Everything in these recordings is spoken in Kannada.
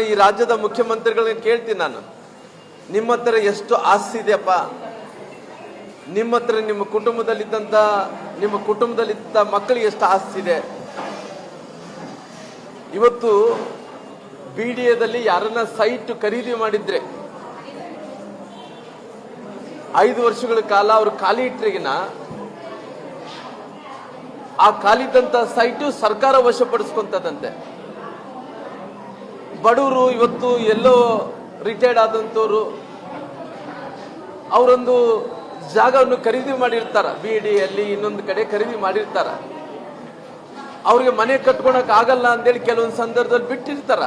ಈ ರಾಜ್ಯದ ಮುಖ್ಯಮಂತ್ರಿಗಳನ್ನ ಕೇಳ್ತೀನಿ ನಾನು, ನಿಮ್ಮ ಹತ್ರ ಎಷ್ಟು ಆಸ್ತಿ ಇದೆಯಪ್ಪ? ನಿಮ್ಮ ಹತ್ರ ನಿಮ್ಮ ಕುಟುಂಬದಲ್ಲಿದ್ದ ಮಕ್ಕಳಿಗೆ ಎಷ್ಟು ಆಸ್ತಿ ಇದೆ? ಇವತ್ತು BDAದಲ್ಲಿ ಯಾರನ್ನ ಸೈಟ್ ಖರೀದಿ ಮಾಡಿದ್ರೆ 5 ವರ್ಷಗಳ ಕಾಲ ಅವರು ಖಾಲಿ ಇಟ್ಟರೆಗಿನ ಆ ಖಾಲಿದ್ದಂತ ಸೈಟು ಸರ್ಕಾರ ವಶಪಡಿಸ್ಕೊಂತದಂತೆ. ಬಡವರು ಇವತ್ತು ಎಲ್ಲೋ ರಿಟೈರ್ಡ್ ಆದಂತವರು ಅವರೊಂದು ಜಾಗವನ್ನು ಖರೀದಿ ಮಾಡಿರ್ತಾರ, BDAಯಲ್ಲಿ ಇನ್ನೊಂದು ಕಡೆ ಖರೀದಿ ಮಾಡಿರ್ತಾರ. ಅವ್ರಿಗೆ ಮನೆ ಕಟ್ಕೊಳಕ್ ಆಗಲ್ಲ ಅಂತೇಳಿ ಕೆಲವೊಂದು ಸಂದರ್ಭದಲ್ಲಿ ಬಿಟ್ಟಿರ್ತಾರ.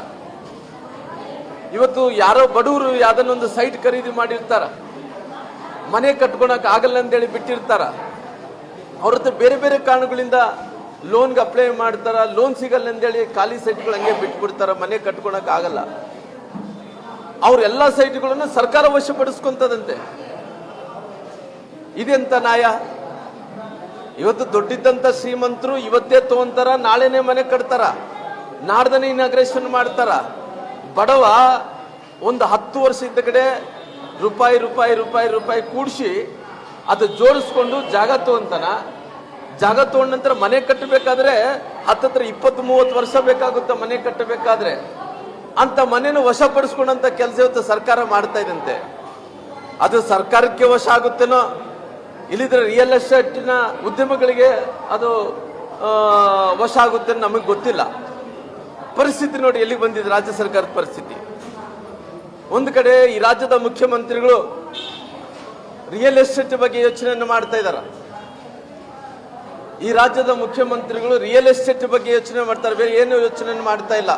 ಇವತ್ತು ಯಾರೋ ಬಡವರು ಯಾವ್ದನ್ನೊಂದು ಸೈಟ್ ಖರೀದಿ ಮಾಡಿರ್ತಾರ, ಮನೆ ಕಟ್ಕೊಳಕ್ ಆಗಲ್ಲ ಅಂತೇಳಿ ಬಿಟ್ಟಿರ್ತಾರ. ಅವ್ರ ಹತ್ರ ಬೇರೆ ಬೇರೆ ಕಾರಣಗಳಿಂದ ಲೋನ್ಗೆ ಅಪ್ಲೈ ಮಾಡ್ತಾರ, ಲೋನ್ ಸಿಗಲ್ಲ ಅಂತೇಳಿ ಖಾಲಿ ಸೈಟ್ಗಳು ಹಂಗೆ ಬಿಟ್ಬಿಡ್ತಾರ, ಮನೆ ಕಟ್ಕೊಳಕ್ ಆಗಲ್ಲ. ಅವ್ರೆಲ್ಲ ಸೈಟ್ಗಳನ್ನು ಸರ್ಕಾರ ವಶಪಡಿಸ್ಕೊಂತದಂತೆ. ಇದೆಂತ ನ್ಯಾಯ? ಇವತ್ತು ದೊಡ್ಡಿದ್ದಂತ ಶ್ರೀಮಂತರು ಇವತ್ತೇ ತಗೊಂತಾರ, ನಾಳೆನೆ ಮನೆ ಕಟ್ತಾರ, ನಾಡ್ದನೇ ಇನಾಗ್ರೇಷನ್ ಮಾಡ್ತಾರ. ಬಡವ ಒಂದು 10 ವರ್ಷ ಇದ್ದ ಕಡೆ ರೂಪಾಯಿ ಕೂಡಿಸಿ ಅದು ಜೋಡಿಸ್ಕೊಂಡು ಜಾಗ ತಗೊಂತಾನ. ಜಾಗ ತಗೊಂಡ ನಂತರ ಮನೆ ಕಟ್ಟಬೇಕಾದ್ರೆ ಹತ್ತತ್ರ 20-30 ವರ್ಷ ಬೇಕಾಗುತ್ತೆ ಮನೆ ಕಟ್ಟಬೇಕಾದ್ರೆ. ಅಂತ ಮನೆಯನ್ನು ವಶಪಡಿಸ್ಕೊಂಡಂತ ಕೆಲಸ ಇವತ್ತು ಸರ್ಕಾರ ಮಾಡ್ತಾ ಇದಂತೆ. ಅದು ಸರ್ಕಾರಕ್ಕೆ ವಶ ಆಗುತ್ತೇನೋ, ಇಲ್ಲಿದ್ರೆ ರಿಯಲ್ ಎಸ್ಟೇಟ್ನ ಉದ್ಯಮಗಳಿಗೆ ಅದು ವಶ ಆಗುತ್ತೆ ನಮಗೆ ಗೊತ್ತಿಲ್ಲ. ಪರಿಸ್ಥಿತಿ ನೋಡಿ ಎಲ್ಲಿಗೆ ಬಂದಿದೆ ರಾಜ್ಯ ಸರ್ಕಾರದ ಪರಿಸ್ಥಿತಿ. ಒಂದು ಕಡೆ ಈ ರಾಜ್ಯದ ಮುಖ್ಯಮಂತ್ರಿಗಳು ರಿಯಲ್ ಎಸ್ಟೇಟ್ ಬಗ್ಗೆ ಯೋಚನೆಯನ್ನು ಮಾಡ್ತಾ ಇದ್ದಾರೆ. ಈ ರಾಜ್ಯದ ಮುಖ್ಯಮಂತ್ರಿಗಳು ರಿಯಲ್ ಎಸ್ಟೇಟ್ ಬಗ್ಗೆ ಯೋಚನೆ ಮಾಡ್ತಾರೆ, ಬೇರೆ ಏನು ಯೋಚನೆ ಮಾಡ್ತಾ ಇಲ್ಲ.